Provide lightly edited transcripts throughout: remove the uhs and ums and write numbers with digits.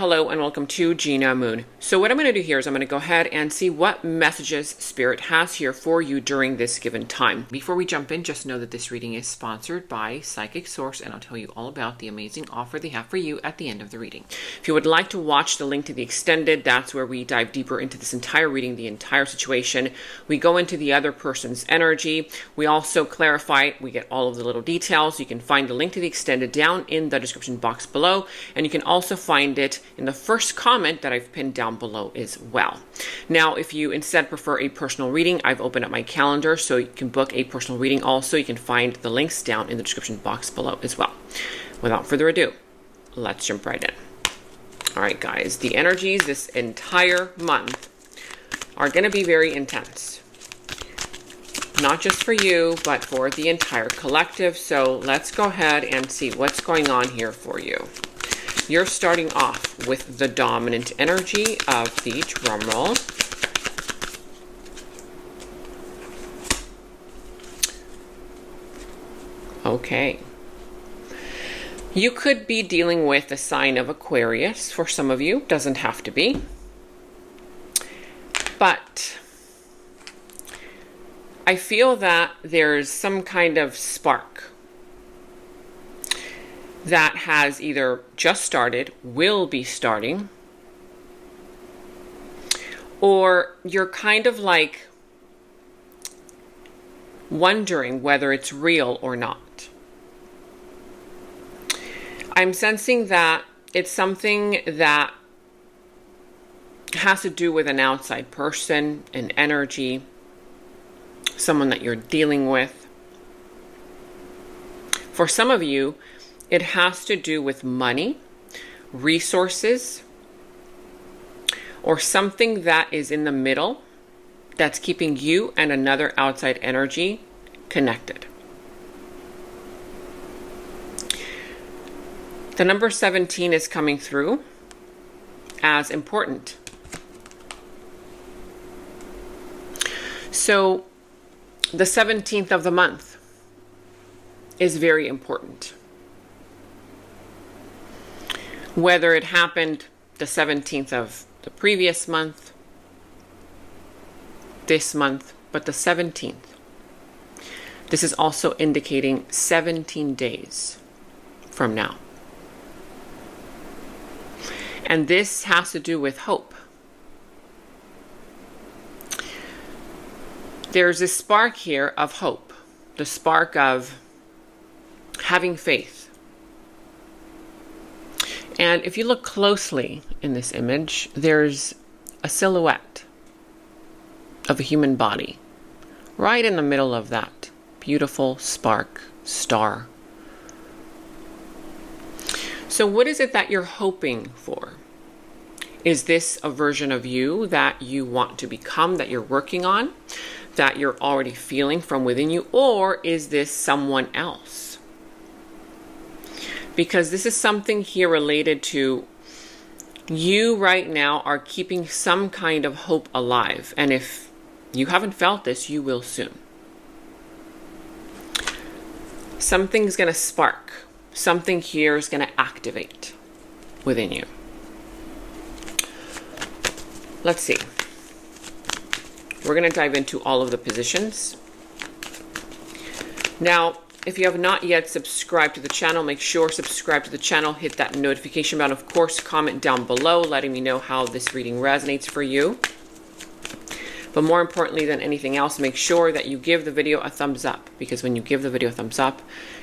Hello and welcome to Gina Moon. So what I'm going to do here is I'm going to go ahead and see what messages Spirit has here for you during this given time. Before we jump in, just know that this reading is sponsored by Psychic Source, and I'll tell you all about the amazing offer they have for you at the end of the reading. If you would like to watch the link to the extended, that's where we dive deeper into this entire reading, the entire situation. We go into the other person's energy. We also clarify, we get all of the little details. You can find the link to the extended down in the description box below, and you can also find it in the first comment that I've pinned down below as well. Now, if you instead prefer a personal reading, I've opened up my calendar so you can book a personal reading also. You can find the links down in the description box below as well. Without further ado, let's jump right in. All right, guys, the energies this entire month are going to be very intense. Not just for you, but for the entire collective. So let's go ahead and see what's going on here for you. You're starting off with the dominant energy of the drum roll. Okay. You could be dealing with the sign of Aquarius for some of you. Doesn't have to be. But I feel that there's some kind of spark that has either just started, will be starting, or you're kind of like wondering whether it's real or not. I'm sensing that it's something that has to do with an outside person, an energy, someone that you're dealing with. For some of you, it has to do with money, resources, or something that is in the middle that's keeping you and another outside energy connected. The number 17 is coming through as important. So the 17th of the month is very important. Whether it happened the 17th of the previous month, this month, but the 17th. This is also indicating 17 days from now. And this has to do with hope. There's a spark here of hope, the spark of having faith. And if you look closely in this image, there's a silhouette of a human body right in the middle of that beautiful spark star. So what is it that you're hoping for? Is this a version of you that you want to become, that you're working on, that you're already feeling from within you, or is this someone else? Because this is something here related to you right now are keeping some kind of hope alive. And if you haven't felt this, you will soon. Something's going to spark. Something here is going to activate within you. Let's see. We're going to dive into all of the positions. Now, if you have not yet subscribed to the channel, make sure subscribe to the channel, hit that notification bell. Of course, comment down below letting me know how this reading resonates for you. But more importantly than anything else, make sure that you give the video a thumbs up, because when you give the video a thumbs up,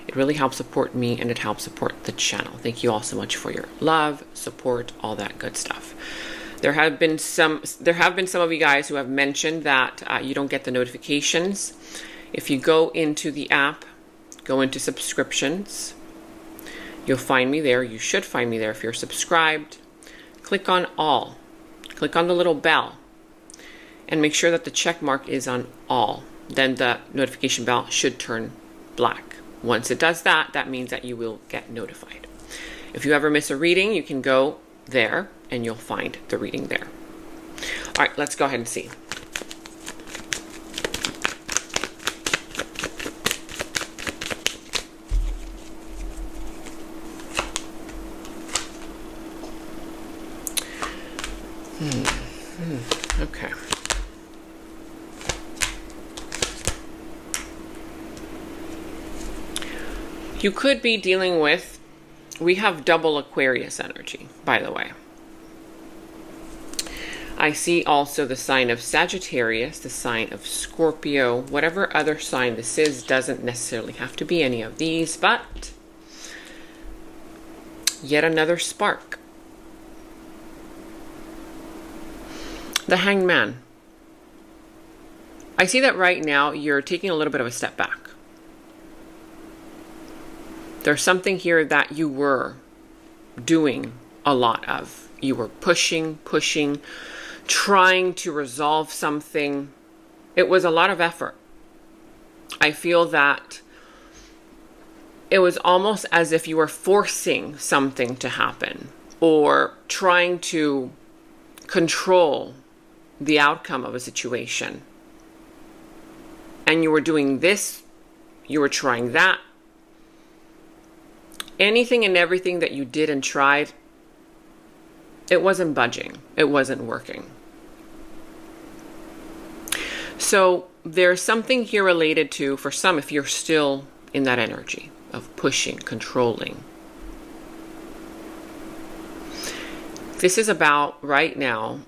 it really helps support me and it helps support the channel. Thank you all so much for your love, support, all that good stuff. There have been some of you guys who have mentioned that you don't get the notifications. If you go into the app, go into subscriptions, you'll find me there. You should find me there if you're subscribed. Click on all. Click on the little bell. And make sure that the check mark is on all. Then the notification bell should turn black. Once it does that, that means that you will get notified. If you ever miss a reading, you can go there and you'll find the reading there. All right, let's go ahead and see. Okay. You could be dealing with, we have double Aquarius energy, by the way. I see also the sign of Sagittarius, the sign of Scorpio, whatever other sign this is, doesn't necessarily have to be any of these, but yet another spark. The Hanged Man. I see that right now you're taking a little bit of a step back. There's something here that you were doing a lot of. You were pushing, trying to resolve something. It was a lot of effort. I feel that it was almost as if you were forcing something to happen or trying to control the outcome of a situation. And you were doing this, you were trying that. Anything and everything that you did and tried, it wasn't budging. It wasn't working. So there's something here related to, for some, if you're still in that energy of pushing, controlling. This is about, right now,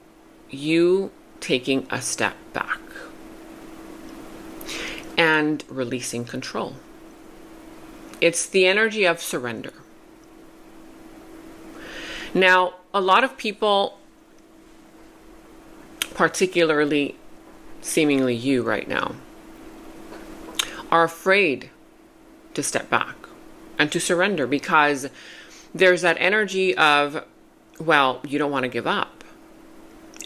you taking a step back and releasing control. It's the energy of surrender. Now, a lot of people, particularly seemingly you right now, are afraid to step back and to surrender because there's that energy of, well, you don't want to give up.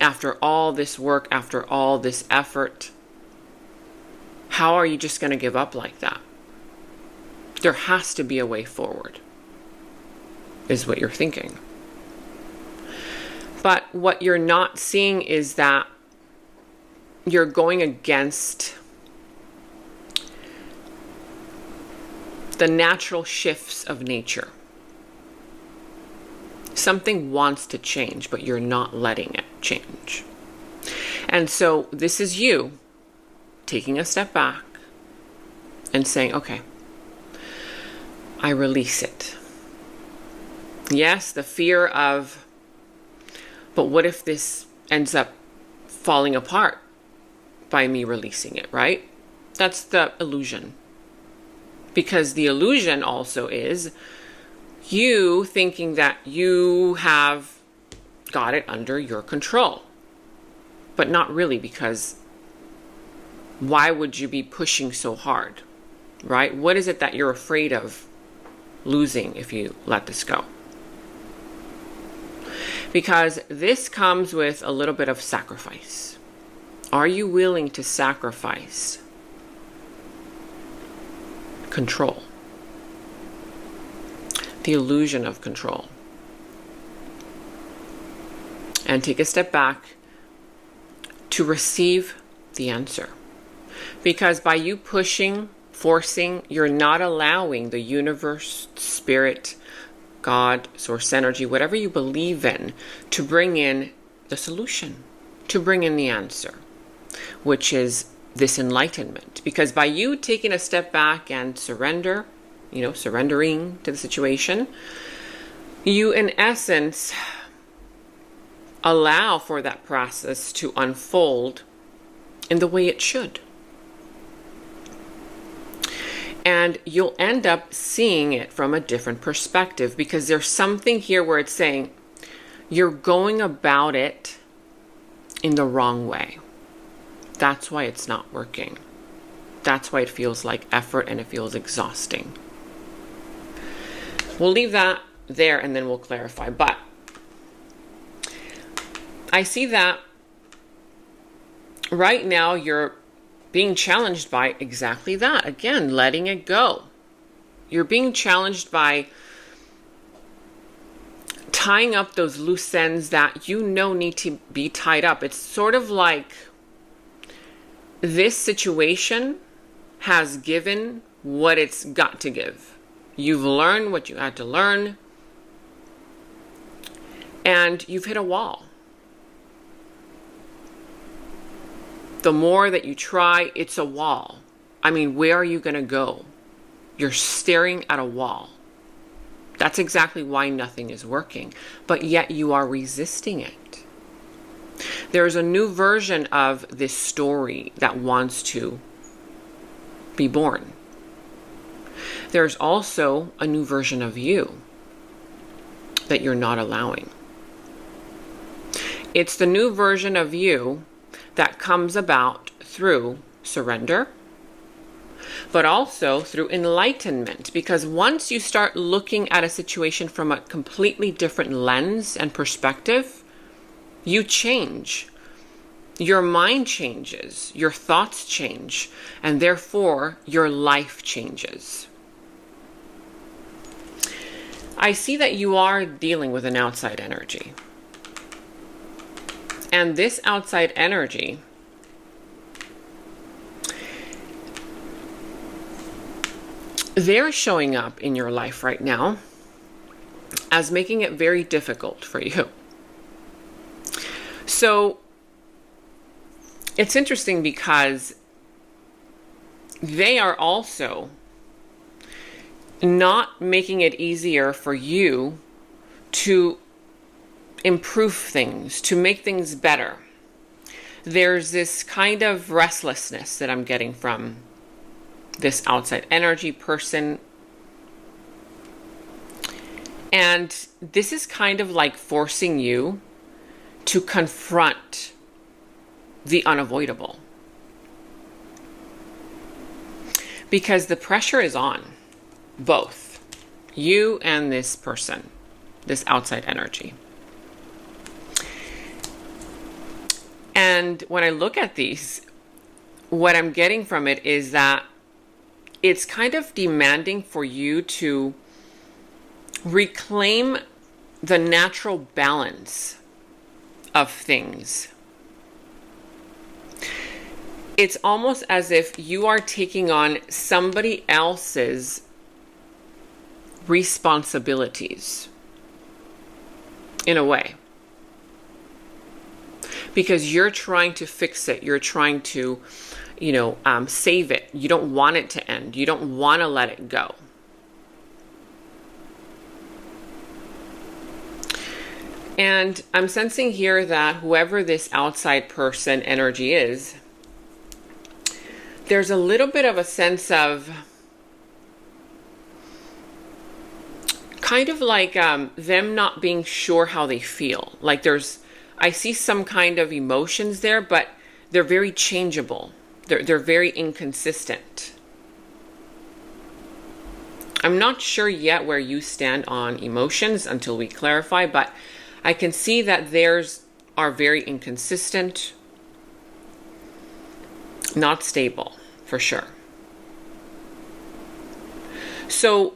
After all this work, after all this effort, how are you just going to give up like that? There has to be a way forward, is what you're thinking. But what you're not seeing is that you're going against the natural shifts of nature. Something wants to change, but you're not letting it change. And so this is you taking a step back and saying, okay, I release it. Yes, the fear of, but what if this ends up falling apart by me releasing it, right? That's the illusion. Because the illusion also is you thinking that you have got it under your control. But not really, because why would you be pushing so hard, right? What is it that you're afraid of losing if you let this go? Because this comes with a little bit of sacrifice. Are you willing to sacrifice control? The illusion of control. And take a step back to receive the answer. Because by you pushing, forcing, you're not allowing the universe, spirit, God, source energy, whatever you believe in, to bring in the solution, to bring in the answer, which is this enlightenment. Because by you taking a step back and surrendering to the situation, you in essence allow for that process to unfold in the way it should. And you'll end up seeing it from a different perspective, because there's something here where it's saying you're going about it in the wrong way. That's why it's not working. That's why it feels like effort and it feels exhausting. We'll leave that there and then we'll clarify. But I see that right now you're being challenged by exactly that. Again, letting it go. You're being challenged by tying up those loose ends that you know need to be tied up. It's sort of like this situation has given what it's got to give. You've learned what you had to learn, and you've hit a wall. The more that you try, it's a wall. I mean, where are you going to go? You're staring at a wall. That's exactly why nothing is working, but yet you are resisting it. There's a new version of this story that wants to be born. There's also a new version of you that you're not allowing. It's the new version of you that comes about through surrender, but also through enlightenment. Because once you start looking at a situation from a completely different lens and perspective, you change. Your mind changes, your thoughts change, and therefore your life changes. I see that you are dealing with an outside energy. And this outside energy they're showing up in your life right now as making it very difficult for you. So it's interesting because they are also not making it easier for you to improve things, to make things better. There's this kind of restlessness that I'm getting from this outside energy person. And this is kind of like forcing you to confront the unavoidable. Because the pressure is on both you and this person, this outside energy. And when I look at these, what I'm getting from it is that it's kind of demanding for you to reclaim the natural balance of things. It's almost as if you are taking on somebody else's responsibilities in a way. Because you're trying to fix it. You're trying to, save it. You don't want it to end. You don't want to let it go. And I'm sensing here that whoever this outside person energy is, there's a little bit of a sense of kind of like them not being sure how they feel. Like I see some kind of emotions there, but they're very changeable. They're very inconsistent. I'm not sure yet where you stand on emotions until we clarify, but I can see that theirs are very inconsistent, not stable, for sure. So,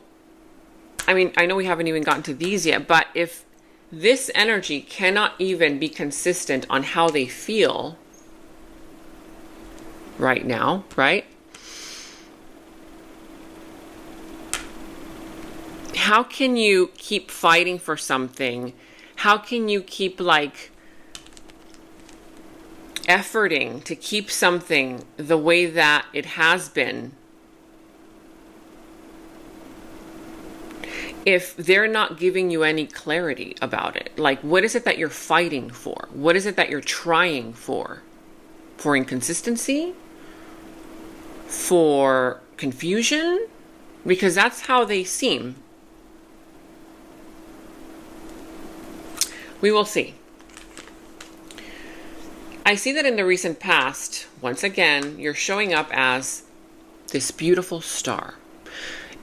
I know we haven't even gotten to these yet, but if this energy cannot even be consistent on how they feel right now, right? How can you keep fighting for something? How can you keep efforting to keep something the way that it has been if they're not giving you any clarity about it? Like, what is it that you're fighting for? What is it that you're trying for? For inconsistency? For confusion? Because that's how they seem. We will see. I see that in the recent past, once again, you're showing up as this beautiful star.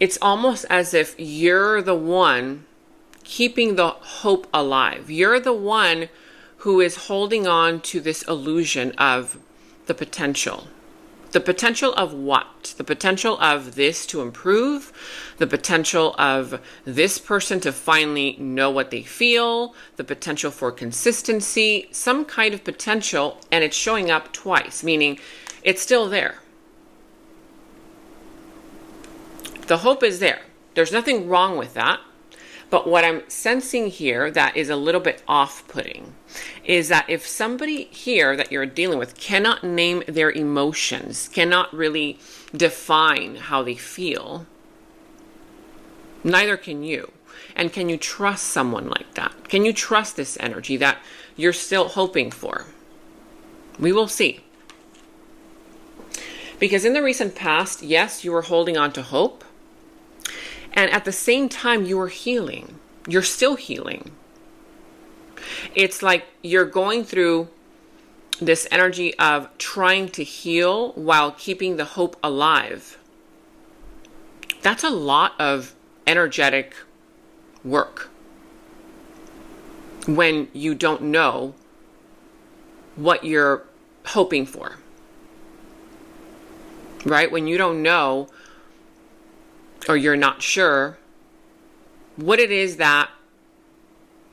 It's almost as if you're the one keeping the hope alive. You're the one who is holding on to this illusion of the potential. The potential of what? The potential of this to improve, the potential of this person to finally know what they feel, the potential for consistency, some kind of potential, and it's showing up twice, meaning it's still there. The hope is there. There's nothing wrong with that. But what I'm sensing here that is a little bit off-putting is that if somebody here that you're dealing with cannot name their emotions, cannot really define how they feel, neither can you. And can you trust someone like that? Can you trust this energy that you're still hoping for? We will see. Because in the recent past, yes, you were holding on to hope. And at the same time, you were healing. You're still healing. It's like you're going through this energy of trying to heal while keeping the hope alive. That's a lot of energetic work when you don't know what you're hoping for. Right? When you don't know, or you're not sure what it is that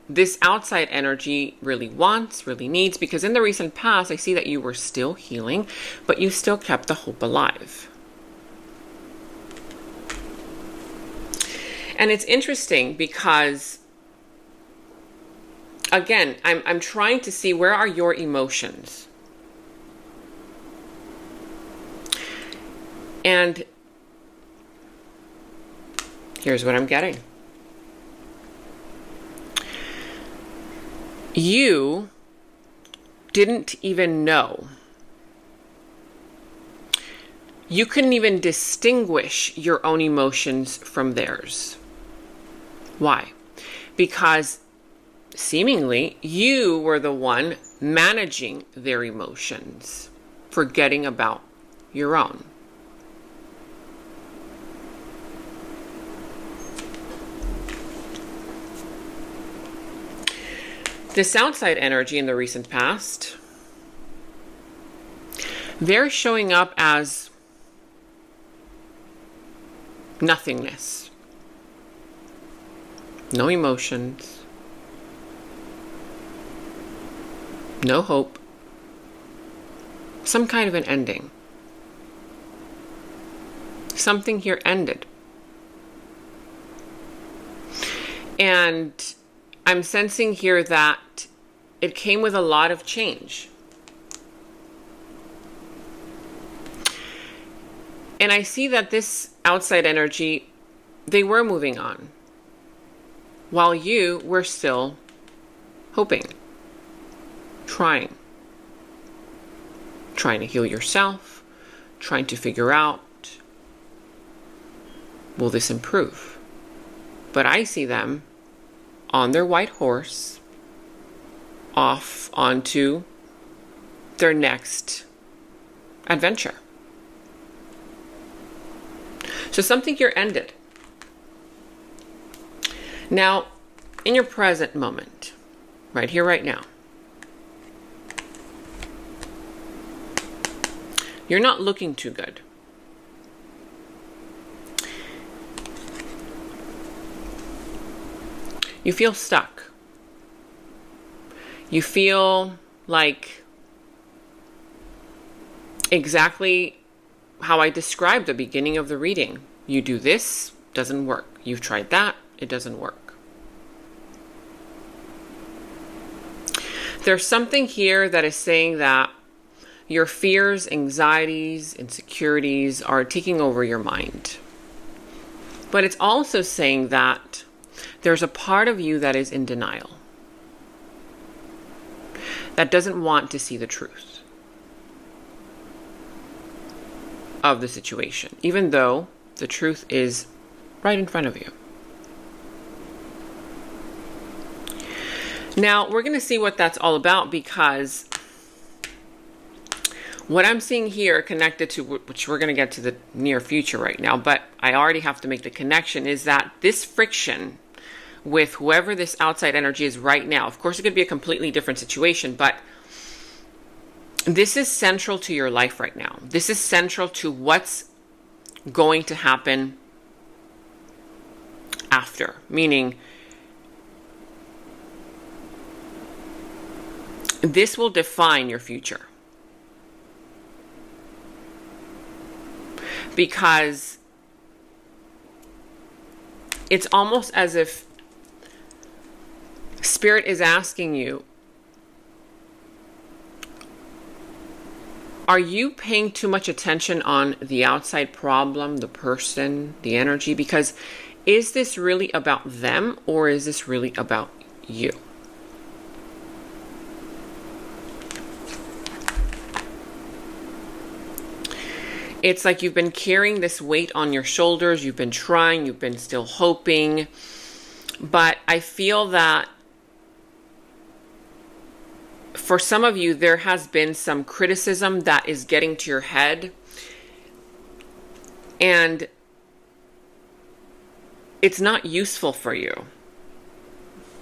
this outside energy really wants, really needs, because in the recent past, I see that you were still healing, but you still kept the hope alive. And it's interesting because, again, I'm trying to see, where are your emotions? And here's what I'm getting. You didn't even know. You couldn't even distinguish your own emotions from theirs. Why? Because seemingly you were the one managing their emotions, forgetting about your own. This outside energy in the recent past, they're showing up as nothingness. No emotions. No hope. Some kind of an ending. Something here ended. And I'm sensing here that it came with a lot of change. And I see that this outside energy, they were moving on, while you were still hoping, trying to heal yourself, trying to figure out, will this improve? But I see them on their white horse, off onto their next adventure. So something here ended. Now, in your present moment, right here, right now, you're not looking too good. You feel stuck. You feel like exactly how I described the beginning of the reading. You do this, doesn't work. You've tried that, it doesn't work. There's something here that is saying that your fears, anxieties, insecurities are taking over your mind. But it's also saying that there's a part of you that is in denial, that doesn't want to see the truth of the situation, even though the truth is right in front of you. Now, we're going to see what that's all about, because what I'm seeing here connected to, which we're going to get to the near future right now, but I already have to make the connection, is that this friction with whoever this outside energy is right now, of course it could be a completely different situation, but this is central to your life right now. This is central to what's going to happen after, meaning this will define your future. Because it's almost as if Spirit is asking you, are you paying too much attention on the outside problem, the person, the energy? Because is this really about them, or is this really about you? It's like you've been carrying this weight on your shoulders. You've been trying, you've been still hoping. But I feel that for some of you, there has been some criticism that is getting to your head. And it's not useful for you.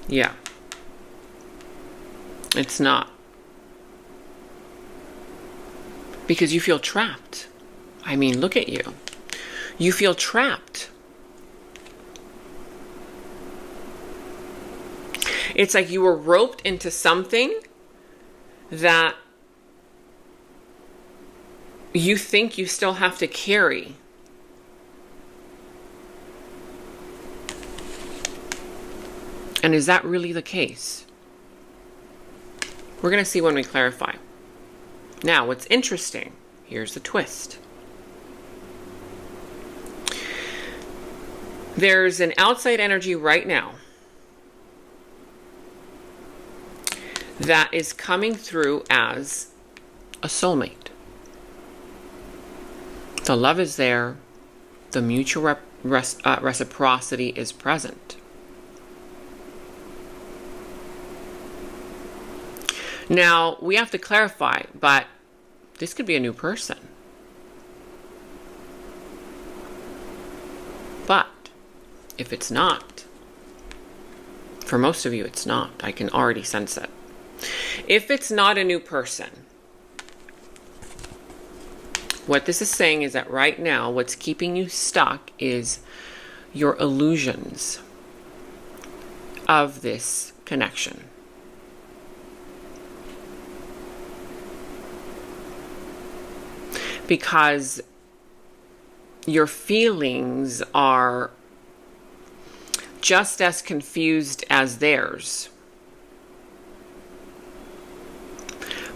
Yeah. It's not. Because you feel trapped. I mean, look at you. You feel trapped. It's like you were roped into something that you think you still have to carry. And is that really the case? We're going to see when we clarify. Now, what's interesting, here's the twist. There's an outside energy right now that is coming through as a soulmate. The love is there. The mutual reciprocity is present. Now, we have to clarify, but this could be a new person. But if it's not, for most of you, it's not. I can already sense it. If it's not a new person, what this is saying is that right now, what's keeping you stuck is your illusions of this connection. Because your feelings are just as confused as theirs.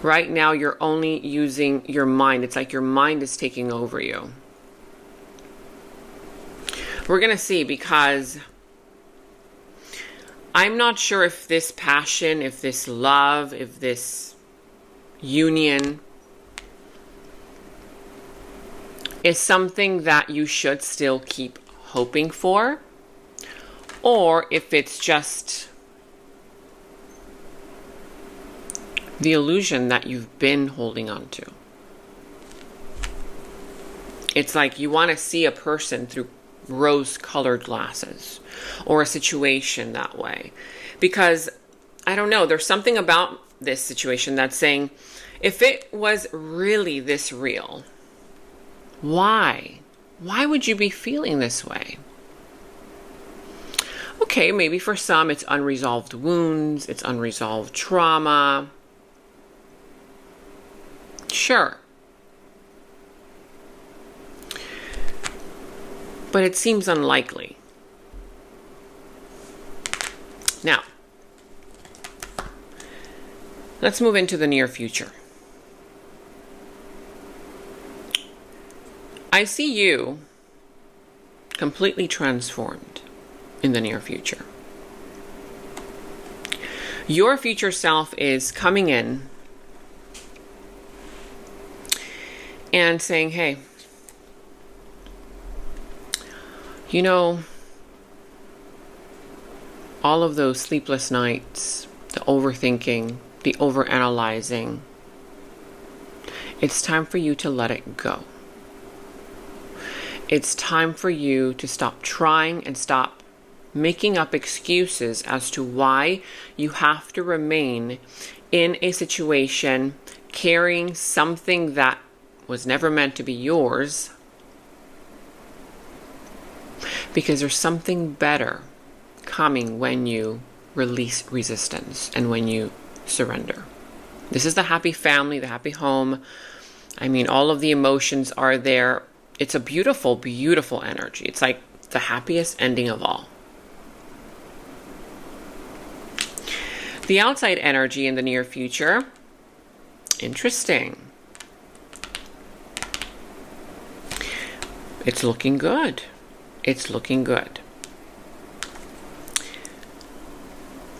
Right now, you're only using your mind. It's like your mind is taking over you. We're going to see, because I'm not sure if this passion, if this love, if this union is something that you should still keep hoping for, or if it's just the illusion that you've been holding on to. It's like you want to see a person through rose-colored glasses, or a situation that way. Because, I don't know, there's something about this situation that's saying, if it was really this real, why? Why would you be feeling this way? Okay, maybe for some it's unresolved wounds, it's unresolved trauma. Sure. But it seems unlikely. Now, let's move into the near future. I see you completely transformed in the near future. Your future self is coming in and saying, hey, you know, all of those sleepless nights, the overthinking, the overanalyzing, it's time for you to let it go. It's time for you to stop trying and stop making up excuses as to why you have to remain in a situation carrying something that was never meant to be yours, because there's something better coming when you release resistance and when you surrender. This is the happy family, the happy home. I mean, all of the emotions are there. It's a beautiful, beautiful energy. It's like the happiest ending of all. The outside energy in the near future, interesting. It's looking good. It's looking good.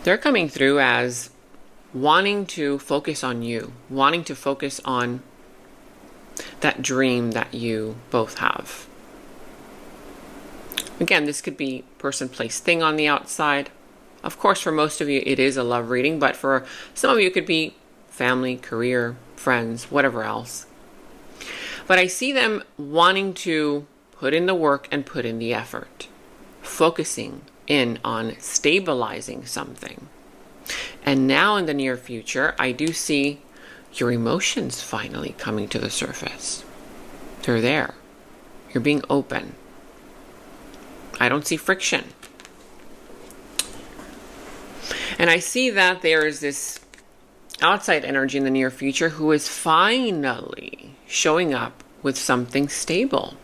They're coming through as wanting to focus on you, wanting to focus on that dream that you both have. Again, this could be person, place, thing on the outside. Of course, for most of you, it is a love reading, but for some of you, it could be family, career, friends, whatever else. But I see them wanting to put in the work and put in the effort, focusing in on stabilizing something. And now in the near future, I do see your emotions finally coming to the surface. They're there. You're being open. I don't see friction. And I see that there is this outside energy in the near future who is finally showing up with something stable,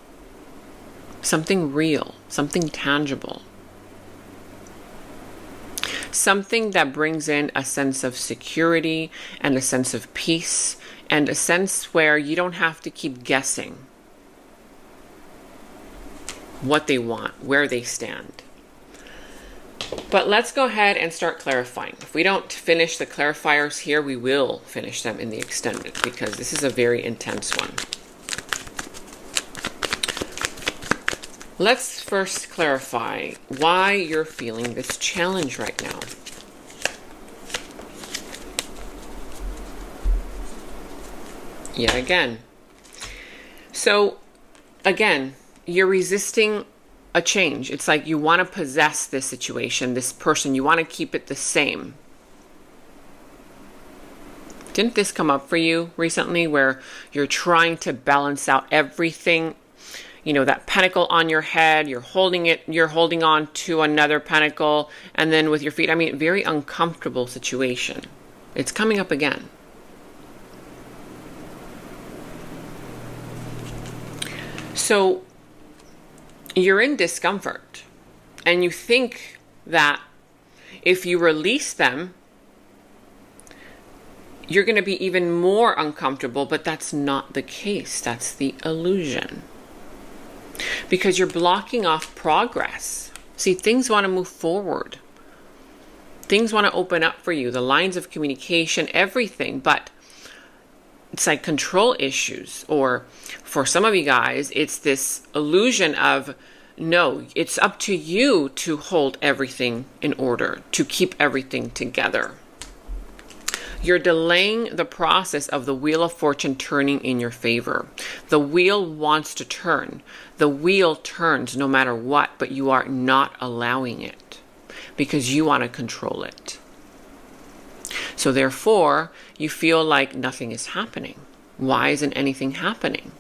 something real, something tangible, something that brings in a sense of security and a sense of peace and a sense where you don't have to keep guessing what they want, where they stand. But let's go ahead and start clarifying. If we don't finish the clarifiers here, we will finish them in the extended because this is a very intense one. Let's first clarify why you're feeling this challenge right now. Yet again. So, again, you're resisting a change. It's like you want to possess this situation, this person. You want to keep it the same. Didn't this come up for you recently where you're trying to balance out everything? You know, that pentacle on your head, you're holding on to another pentacle, and then with your feet, I mean, very uncomfortable situation. It's coming up again. So you're in discomfort, and you think that if you release them, you're going to be even more uncomfortable, but that's not the case. That's the illusion. Because you're blocking off progress. See, things want to move forward. Things want to open up for you, the lines of communication, everything, but it's like control issues, or for some of you guys, it's this illusion of, no, it's up to you to hold everything in order, to keep everything together. You're delaying the process of the wheel of fortune turning in your favor. The wheel wants to turn. The wheel turns no matter what, but you are not allowing it because you want to control it. So therefore, you feel like nothing is happening. Why isn't anything happening?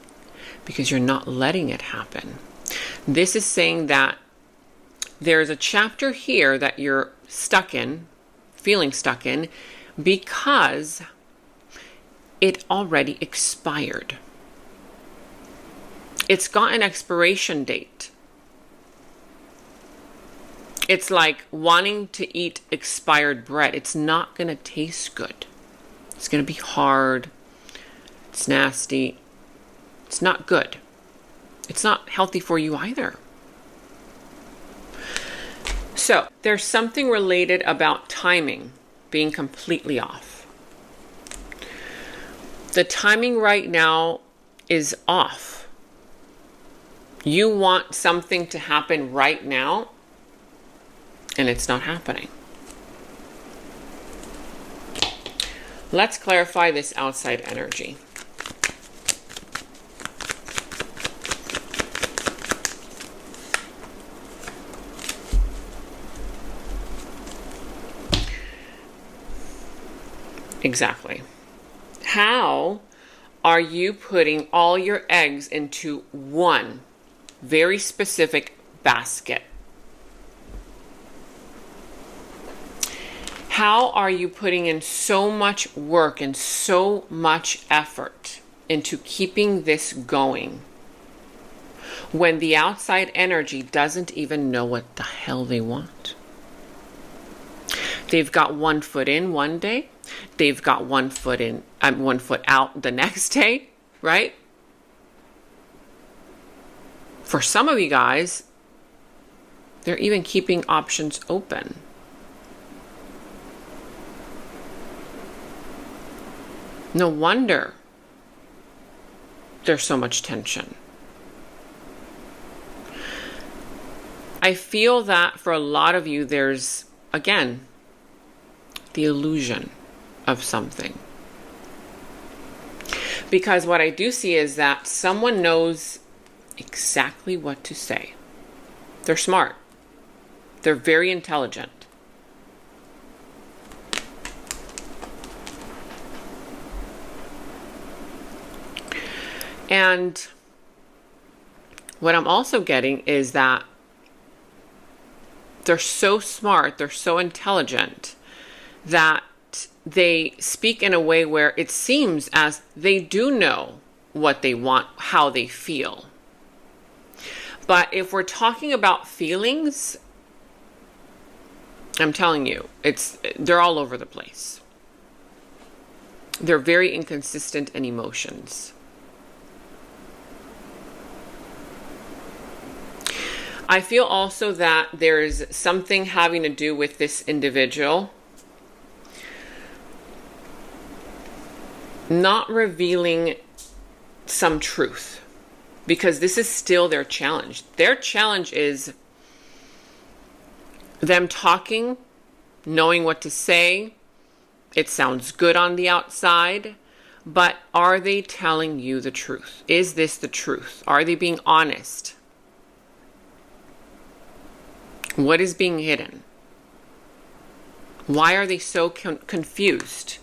Because you're not letting it happen. This is saying that there's a chapter here that you're stuck in, feeling stuck in, because it already expired. It's got an expiration date. It's like wanting to eat expired bread. It's not going to taste good. It's going to be hard. It's nasty. It's not good. It's not healthy for you either. So there's something related about timing being completely off. The timing right now is off. You want something to happen right now, and it's not happening. Let's clarify this outside energy. Exactly. How are you putting all your eggs into one very specific basket? How are you putting in so much work and so much effort into keeping this going when the outside energy doesn't even know what the hell they want? They've got 1 foot in one day. They've got 1 foot in, 1 foot out the next day, right? For some of you guys, they're even keeping options open. No wonder there's so much tension. I feel that for a lot of you, there's, again, the illusion of something. Because what I do see is that someone knows exactly what to say. They're smart. They're very intelligent. And what I'm also getting is that they're so smart, they're so intelligent, that they speak in a way where it seems as they do know what they want, how they feel. But if we're talking about feelings, I'm telling you, they're all over the place. They're very inconsistent in emotions. I feel also that there's something having to do with this individual not revealing some truth, because this is still their challenge. Their challenge is them talking, knowing what to say. It sounds good on the outside, but are they telling you the truth? Is this the truth? Are they being honest? What is being hidden? Why are they so confused?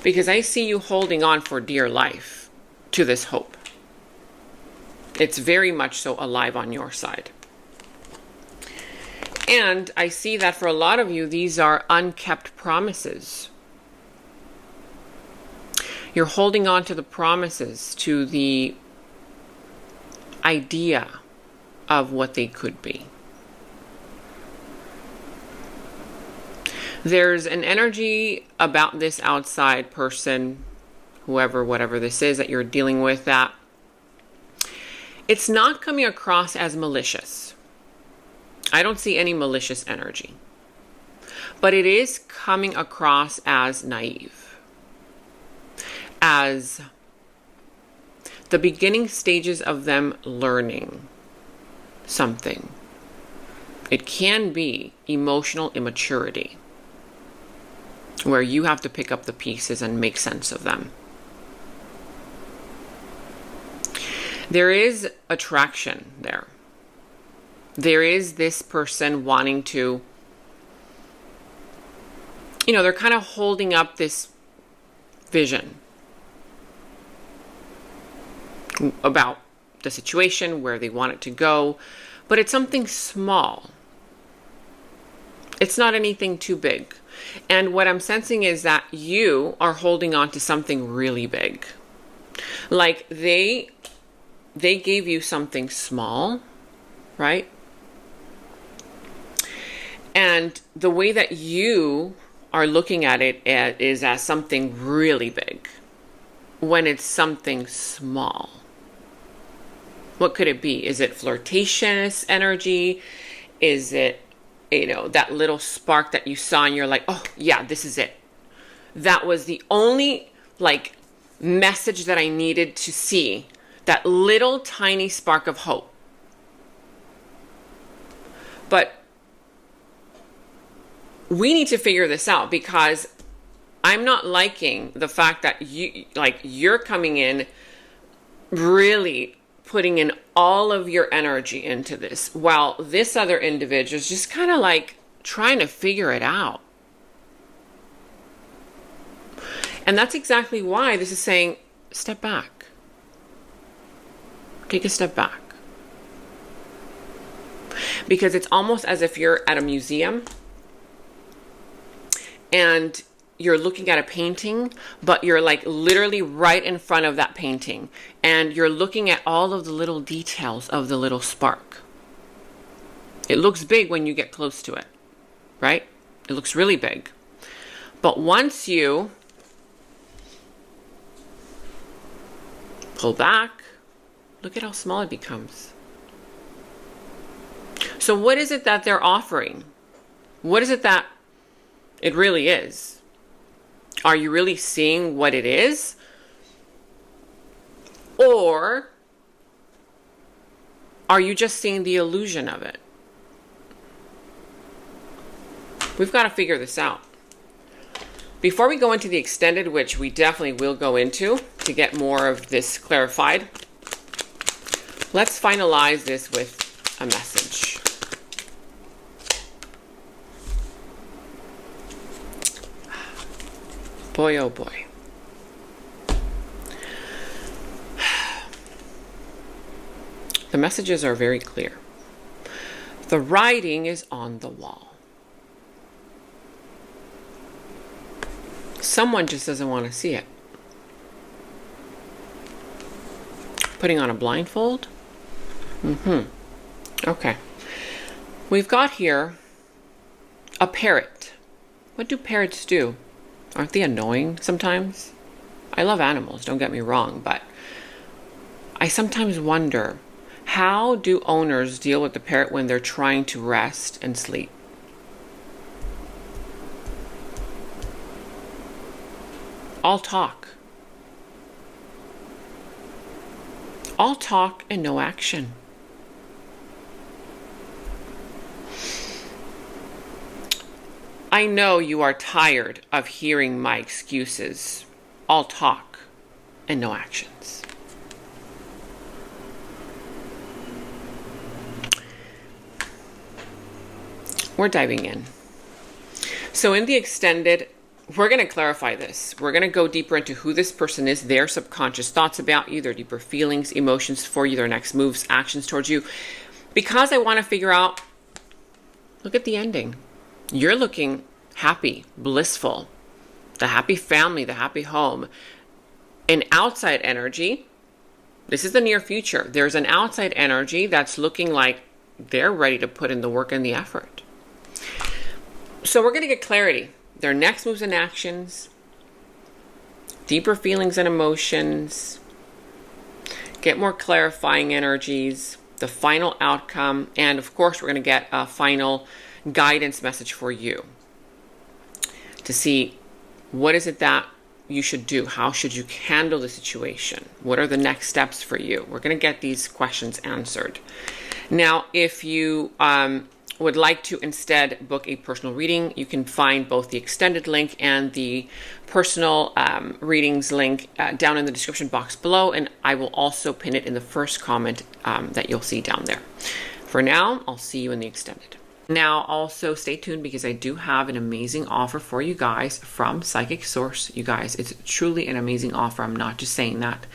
Because I see you holding on for dear life to this hope. It's very much so alive on your side. And I see that for a lot of you, these are unkept promises. You're holding on to the promises, to the idea of what they could be. There's an energy about this outside person, whoever, whatever this is that you're dealing with, that it's not coming across as malicious. I don't see any malicious energy. But it is coming across as naive. As the beginning stages of them learning something. It can be emotional immaturity, where you have to pick up the pieces and make sense of them. There is attraction there. There is this person wanting to, they're kind of holding up this vision about the situation, where they want it to go, but it's something small. It's not anything too big. And what I'm sensing is that you are holding on to something really big. Like they gave you something small, right? And the way that you are looking at it is as something really big, when it's something small. What could it be? Is it flirtatious energy? Is it, that little spark that you saw and you're like, oh yeah, this is it. That was the only message that I needed to see. That little tiny spark of hope. But we need to figure this out, because I'm not liking the fact that you're coming in really putting in all of your energy into this, while this other individual is just kind of trying to figure it out. And that's exactly why this is saying, step back. Take a step back. Because it's almost as if you're at a museum and you're looking at a painting, but you're literally right in front of that painting, and you're looking at all of the little details of the little spark. It looks big when you get close to it, right? It looks really big. But once you pull back, look at how small it becomes. So what is it that they're offering? What is it that it really is? Are you really seeing what it is? Or are you just seeing the illusion of it? We've got to figure this out. Before we go into the extended, which we definitely will go into to get more of this clarified, let's finalize this with a message. Boy, oh boy. The messages are very clear. The writing is on the wall. Someone just doesn't want to see it. Putting on a blindfold? Okay. We've got here a parrot. What do parrots do? Aren't they annoying sometimes? I love animals, don't get me wrong, but I sometimes wonder, how do owners deal with the parrot when they're trying to rest and sleep? All talk. All talk and no action. I know you are tired of hearing my excuses. All talk and no actions. We're diving in. So in the extended, we're going to clarify this. We're going to go deeper into who this person is, their subconscious thoughts about you, their deeper feelings, emotions for you, their next moves, actions towards you. Because I want to figure out, look at the ending. You're looking happy, blissful, the happy family, the happy home. An outside energy, this is the near future. There's an outside energy that's looking like they're ready to put in the work and the effort. So we're going to get clarity. Their next moves and actions, deeper feelings and emotions, get more clarifying energies, the final outcome, and of course we're going to get a final guidance message for you to see what is it that you should do, how should you handle the situation, what are the next steps for you. We're going to get these questions answered. Now, if you would like to instead book a personal reading, you can find both the extended link and the personal readings link down in the description box below, and I will also pin it in the first comment that you'll see down there. For now, I'll see you in the extended. Now, also stay tuned because I do have an amazing offer for you guys from Psychic Source. You guys, it's truly an amazing offer. I'm not just saying that.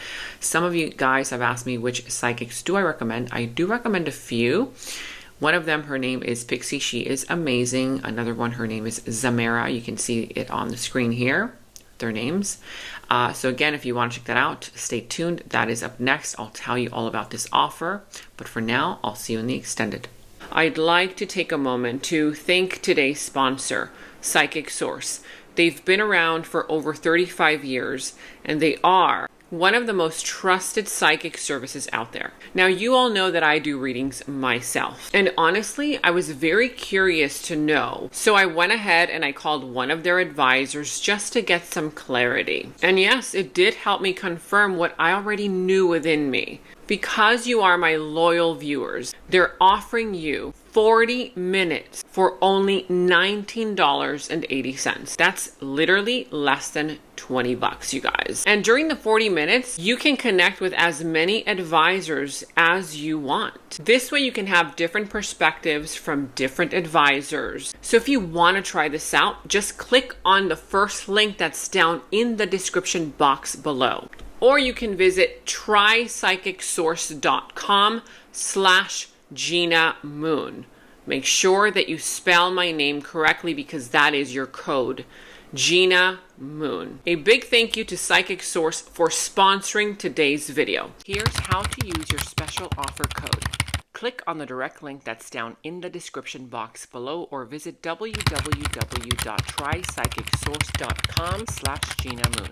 Some of you guys have asked me which psychics do I recommend. I do recommend a few. One of them, her name is Pixie. She is amazing. Another one, her name is Zamara. You can see it on the screen here, their names. So again, if you want to check that out, stay tuned. That is up next. I'll tell you all about this offer. But for now, I'll see you in the extended. I'd like to take a moment to thank today's sponsor, Psychic Source. They've been around for over 35 years, and they are one of the most trusted psychic services out there. Now, you all know that I do readings myself, and honestly, I was very curious to know. So I went ahead and I called one of their advisors just to get some clarity. And yes, it did help me confirm what I already knew within me. Because you are my loyal viewers, they're offering you 40 minutes for only $19.80. That's literally less than 20 bucks, you guys. And during the 40 minutes, you can connect with as many advisors as you want. This way you can have different perspectives from different advisors. So if you want to try this out, just click on the first link that's down in the description box below. Or you can visit trypsychicsource.com/Gina Moon. Make sure that you spell my name correctly because that is your code, Gina Moon. A big thank you to Psychic Source for sponsoring today's video. Here's how to use your special offer code, Click on the direct link that's down in the description box below or visit www.trypsychicsource.com/Gina Moon.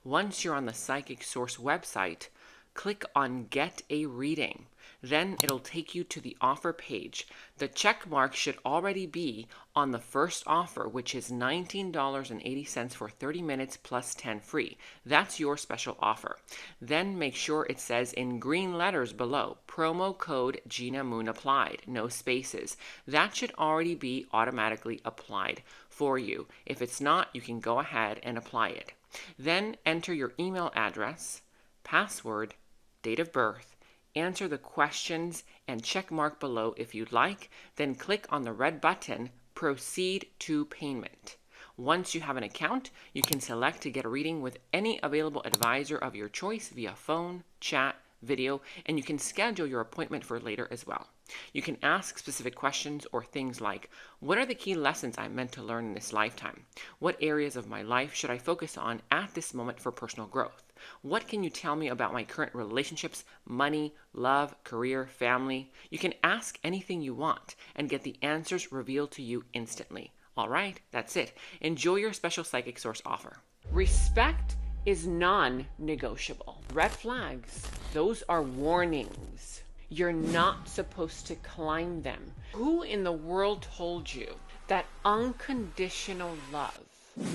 Once you're on the Psychic Source website, click on Get a Reading. Then it'll take you to the offer page. The check mark should already be on the first offer, which is $19.80 for 30 minutes plus 10 free. That's your special offer. Then make sure it says in green letters below, promo code Gina Moon applied, no spaces. That should already be automatically applied for you. If it's not, you can go ahead and apply it. Then enter your email address, password, date of birth, answer the questions and check mark below if you'd like, then click on the red button, Proceed to Payment. Once you have an account, you can select to get a reading with any available advisor of your choice via phone, chat, video, and you can schedule your appointment for later as well. You can ask specific questions or things like, what are the key lessons I'm meant to learn in this lifetime? What areas of my life should I focus on at this moment for personal growth? What can you tell me about my current relationships, money, love, career, family? You can ask anything you want and get the answers revealed to you instantly. All right, that's it. Enjoy your special Psychic Source offer. Respect is non-negotiable. Red flags, those are warnings. You're not supposed to climb them. Who in the world told you that unconditional love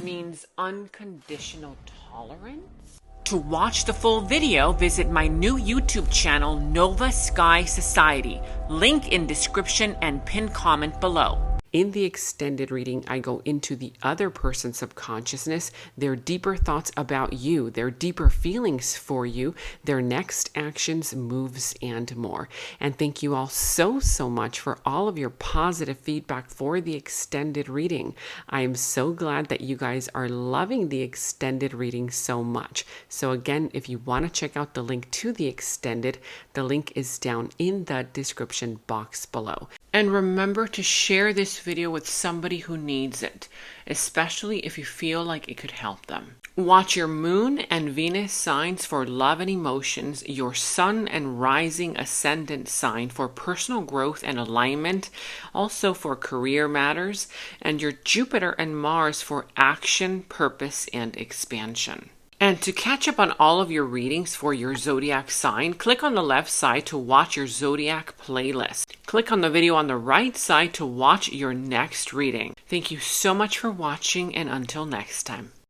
means unconditional tolerance? To watch the full video, visit my new YouTube channel, Nova Sky Society. Link in description and pinned comment below. In the extended reading, I go into the other person's subconsciousness, their deeper thoughts about you, their deeper feelings for you, their next actions, moves, and more. And thank you all so much for all of your positive feedback for the extended reading. I am so glad that you guys are loving the extended reading so much. So again, if you want to check out the link to the extended, the link is down in the description box below. And remember to share this video with somebody who needs it, especially if you feel like it could help them. Watch your moon and Venus signs for love and emotions, your sun and rising ascendant sign for personal growth and alignment, also for career matters, and your Jupiter and Mars for action, purpose, and expansion. And to catch up on all of your readings for your zodiac sign, click on the left side to watch your zodiac playlist. Click on the video on the right side to watch your next reading. Thank you so much for watching, and until next time.